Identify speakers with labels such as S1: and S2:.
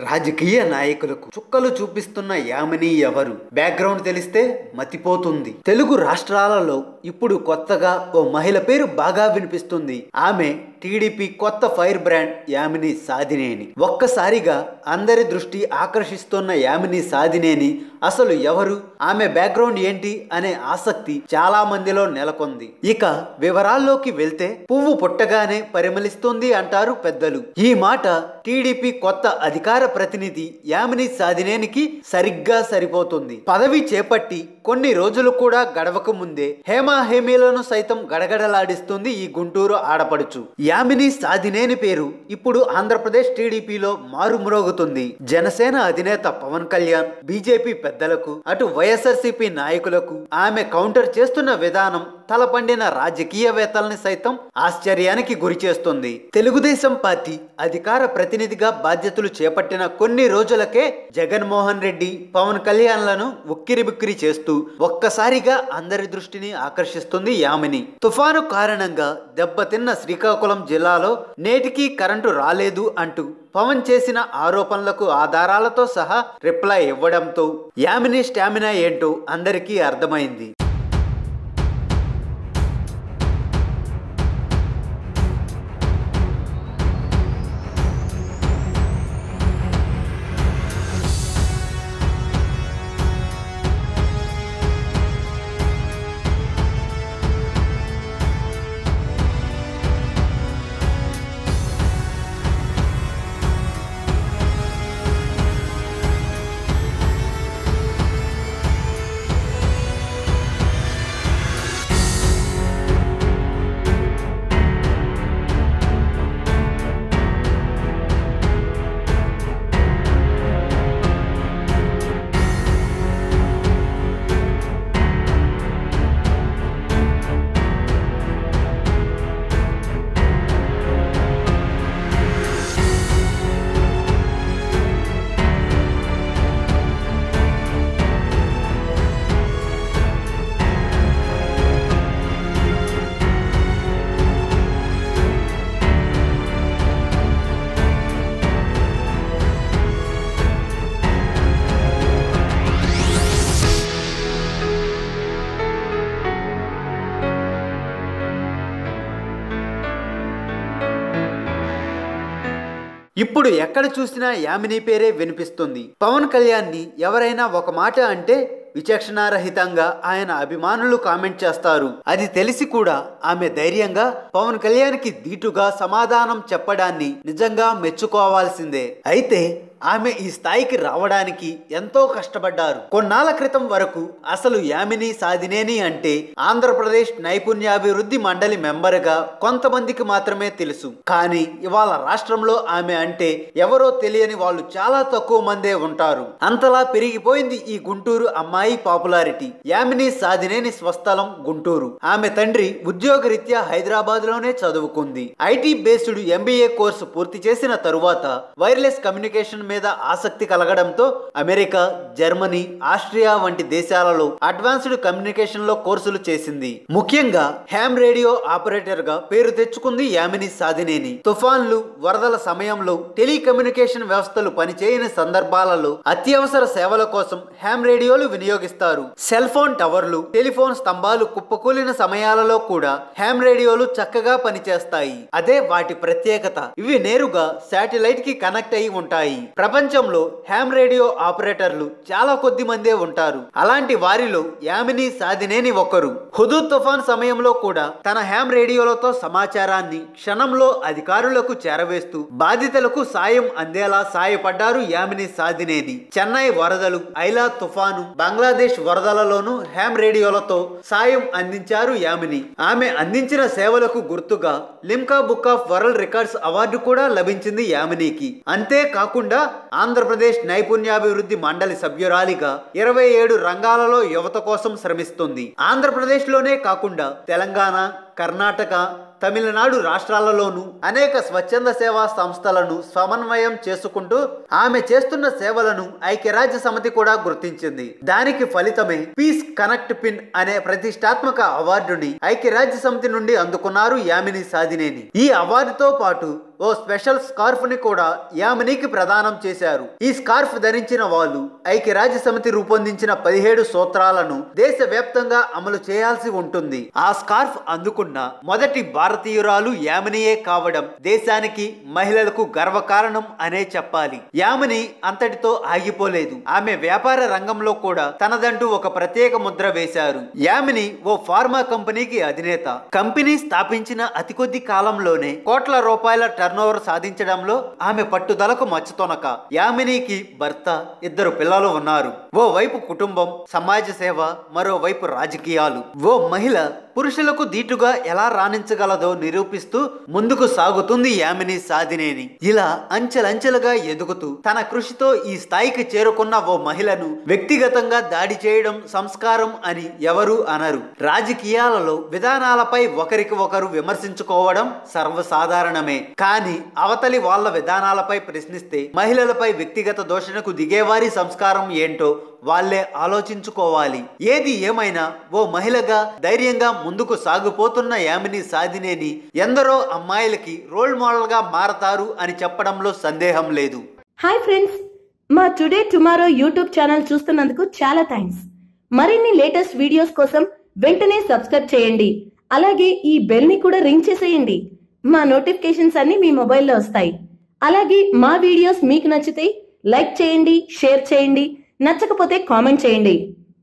S1: రాజకీయ నాయకులకు చుక్కలు చూపిస్తున్న యామిని ఎవరు? బ్యాక్గ్రౌండ్ తెలిస్తే మతిపోతుంది. తెలుగు రాష్ట్రాలలో ఇప్పుడు కొత్తగా ఓ మహిళ పేరు బాగా వినిపిస్తుంది. ఆమె టీడీపీ కొత్త ఫైర్ బ్రాండ్ యామిని సాధినేని. ఒక్కసారిగా అందరి దృష్టి ఆకర్షిస్తున్న యామిని సాధినేని అసలు ఎవరు, ఆమె బ్యాక్గ్రౌండ్ ఏంటి అనే ఆసక్తి చాలా మందిలో నెలకొంది. ఇక వివరాల్లోకి వెళ్తే పువ్వు పుట్టగానే పరిమళిస్తుంది అంటారు పెద్దలు. ఈ మాట టీడీపీ కొత్త అధికార ప్రతినిధి యామిని సాధినేనికి సరిగ్గా సరిపోతుంది. పదవి చేపట్టి కొన్ని రోజులు కూడా గడవక ముందే హేమీలను సైతం గడగడలాడిస్తుంది ఈ గుంటూరు ఆడపడుచు. యామిని సాధినేని పేరు ఇప్పుడు ఆంధ్రప్రదేశ్ టీడీపీలో మారుమ్రోగుతుంది. జనసేన అధినేత పవన్ కళ్యాణ్, బీజేపీ పెద్దలకు, అటు వైఎస్ఆర్సీపీ నాయకులకు ఆమె కౌంటర్ చేస్తున్న విధానం తలపండిన రాజకీయవేత్తల్ని సైతం ఆశ్చర్యానికి గురి చేస్తుంది. తెలుగుదేశం పార్టీ అధికార ప్రతినిధిగా బాధ్యతలు చేపట్టిన కొన్ని రోజులకే జగన్మోహన్ రెడ్డి, పవన్ కళ్యాణ్లను ఉక్కిరిబిక్కిరి చేస్తూ ఒక్కసారిగా అందరి దృష్టిని ఆకర్షిస్తుంది యామిని. తుఫాను కారణంగా దెబ్బతిన్న శ్రీకాకుళం జిల్లాలో నేటికీ కరెంటు రాలేదు అంటూ పవన్ చేసిన ఆరోపణలకు ఆధారాలతో సహా రిప్లై ఇవ్వడంతో యామిని స్టామినా ఏంటో అందరికీ అర్థమైంది. ఇప్పుడు ఎక్కడ చూసినా యామిని పేరే వినిపిస్తుంది. పవన్ కళ్యాణ్ని ఎవరైనా ఒక మాట అంటే విచక్షణారహితంగా ఆయన అభిమానులు కామెంట్ చేస్తారు. అది తెలిసి కూడా ఆమె ధైర్యంగా పవన్ కళ్యాణ్కి ధీటుగా సమాధానం చెప్పడాన్ని నిజంగా మెచ్చుకోవాల్సిందే. అయితే ఆమె ఈ స్థాయికి రావడానికి ఎంతో కష్టపడ్డారు. కొన్నాళ్ల క్రితం వరకు అసలు యామిని సాధినేని అంటే ఆంధ్రప్రదేశ్ నైపుణ్యాభివృద్ధి మండలి మెంబర్గా కొంతమందికి మాత్రమే తెలుసు. కానీ ఇవాళ రాష్ట్రంలో ఆమె అంటే ఎవరో తెలియని వాళ్ళు చాలా తక్కువ మందే ఉంటారు. అంతలా పెరిగిపోయింది ఈ గుంటూరు అమ్మాయి పాపులారిటీ. యామిని సాధినేని స్వస్థలం గుంటూరు. ఆమె తండ్రి ఉద్యోగరీత్యా హైదరాబాద్ లోనే చదువుకుంది. ఐటీ బేస్డ్ ఎంబీఏ కోర్సు పూర్తి చేసిన తరువాత వైర్లెస్ కమ్యూనికేషన్ మీద ఆసక్తి కలగడంతో అమెరికా, జర్మనీ, ఆస్ట్రియా వంటి దేశాలలో అడ్వాన్స్డ్ కమ్యూనికేషన్ లో కోర్సులు చేసింది. ముఖ్యంగా హ్యామ్ రేడియో ఆపరేటర్ గా పేరు తెచ్చుకుంది యామిని సాధినేని. తుఫాన్లు, వరదల సమయంలో టెలికమ్యూనికేషన్ వ్యవస్థలు పనిచేయని సందర్భాలలో అత్యవసర సేవల కోసం హ్యామ్ రేడియోలు వినియోగిస్తారు. సెల్ ఫోన్ టవర్లు, టెలిఫోన్ స్తంభాలు కుప్పకూలిన సమయాలలో కూడా హ్యామ్ రేడియోలు చక్కగా పనిచేస్తాయి. అదే వాటి ప్రత్యేకత. ఇవి నేరుగా శాటిలైట్ కి కనెక్ట్ అయి ఉంటాయి. ప్రపంచంలో హ్యామ్ రేడియో ఆపరేటర్లు చాలా కొద్ది మందే ఉంటారు. అలాంటి వారిలో యామిని సాధినేని ఒకరు. హుదూద్ తుఫాన్ సమయంలో కూడా తన హ్యామ్ రేడియోలతో సమాచారాన్ని క్షణంలో అధికారులకు చేరవేస్తూ బాధితులకు సాయం అందేలా సాయపడ్డారు యామిని సాధినేని. చెన్నై వరదలు, ఐలా తుఫాను, బంగ్లాదేశ్ వరదలలోనూ హ్యామ్ రేడియోలతో సాయం అందించారు యామిని. ఆమె అందించిన సేవలకు గుర్తుగా Limca book of world records award కూడా లభించింది యామినికి. అంతేకాకుండా ఆంధ్రప్రదేశ్ నైపుణ్యాభివృద్ధి మండలి సభ్యురాలిగా 27 రంగాలలో యువత కోసం శ్రమిస్తుంది. ఆంధ్రప్రదేశ్ లోనే కాకుండా తెలంగాణ, కర్ణాటక, తమిళనాడు రాష్ట్రాలలోనూ అనేక స్వచ్ఛంద సేవా సంస్థలను సమన్వయం చేసుకుంటూ ఆమె చేస్తున్న సేవలను ఐక్యరాజ్య సమితి కూడా గుర్తించింది. దానికి ఫలితమే పీస్ కనెక్ట్ పిన్ అనే ప్రతిష్టాత్మక అవార్డుని ఐక్యరాజ్య సమితి నుండి అందుకున్నారు యామిని సాధినేని. ఈ అవార్డుతో పాటు ఓ స్పెషల్ స్కార్ఫ్ ని కూడా యామినికి ప్రదానం చేశారు. ఈ స్కార్ఫ్ ధరించిన వాళ్ళు ఐక్యరాజ్య సమితి రూపొందించిన 17 సూత్రాలను దేశవ్యాప్తంగా అమలు చేయాల్సి ఉంటుంది. ఆ స్కార్ఫ్ అందుకున్న మొదటి భారతీయురాలు యామినియే కావడం దేశానికి, మహిళలకు గర్వకారణం అనే చెప్పాలి. యామిని అంతటితో ఆగిపోలేదు. ఆమె వ్యాపార రంగంలో కూడా తనదంటూ ఒక ప్రత్యేక ముద్ర వేశారు. యామిని ఓ ఫార్మా కంపెనీకి అధినేత. కంపెనీ స్థాపించిన అతి కొద్ది కాలంలోనే కోట్ల రూపాయల టర్నోవర్ సాధించడంలో ఆమె పట్టుదలకు మచ్చతొనక. యామినికి భర్త, 2 పిల్లలు ఉన్నారు. ఓ వైపు కుటుంబం, సమాజ సేవ, మరోవైపు రాజకీయాలు. ఓ మహిళ పురుషులకు దీటుగా ఎలా రాణించగలదో నిరూపిస్తూ ముందుకు సాగుతుంది యామిని సాధినేని. ఇలా అంచెలంచెలుగా ఎదుగుతూ తన కృషితో ఈ స్థాయికి చేరుకున్న ఓ మహిళను వ్యక్తిగతంగా దాడి చేయడం సంస్కారం అని ఎవరూ అనరు. రాజకీయాలలో విధానాలపై ఒకరికి ఒకరు విమర్శించుకోవడం సర్వసాధారణమే. కానీ అవతలి వాళ్ళ విధానాలపై ప్రశ్నిస్తే మహిళలపై వ్యక్తిగత దూషణకు దిగేవారి సంస్కారం ఏంటో వాళ్ళే ఆలోచించుకోవాలి. ఏది ఏమైనా ఓ మహిళగా ధైర్యంగా ముందుకు సాగిపోతున్న యామిని సాధినేని ఎందరో అమ్మాయిలకి రోల్ మోడల్ గా మారతారు అని చెప్పడంలో సందేహం లేదు.
S2: హాయ్ ఫ్రెండ్స్, మా టుడే టుమారో యూట్యూబ్ ఛానల్ చూస్తున్నందుకు చాలా థ్యాంక్స్. మరిన్ని లేటెస్ట్ వీడియోస్ కోసం వెంటనే సబ్స్క్రైబ్ చేయండి. అలాగే ఈ బెల్ ని కూడా రింగ్ చేసేయండి. మా నోటిఫికేషన్స్ అన్ని మీ మొబైల్లో వస్తాయి. అలాగే మా వీడియోస్ మీకు నచ్చితే లైక్ చేయండి, షేర్ చేయండి, నచ్చకపోతే కామెంట్ చేయండి.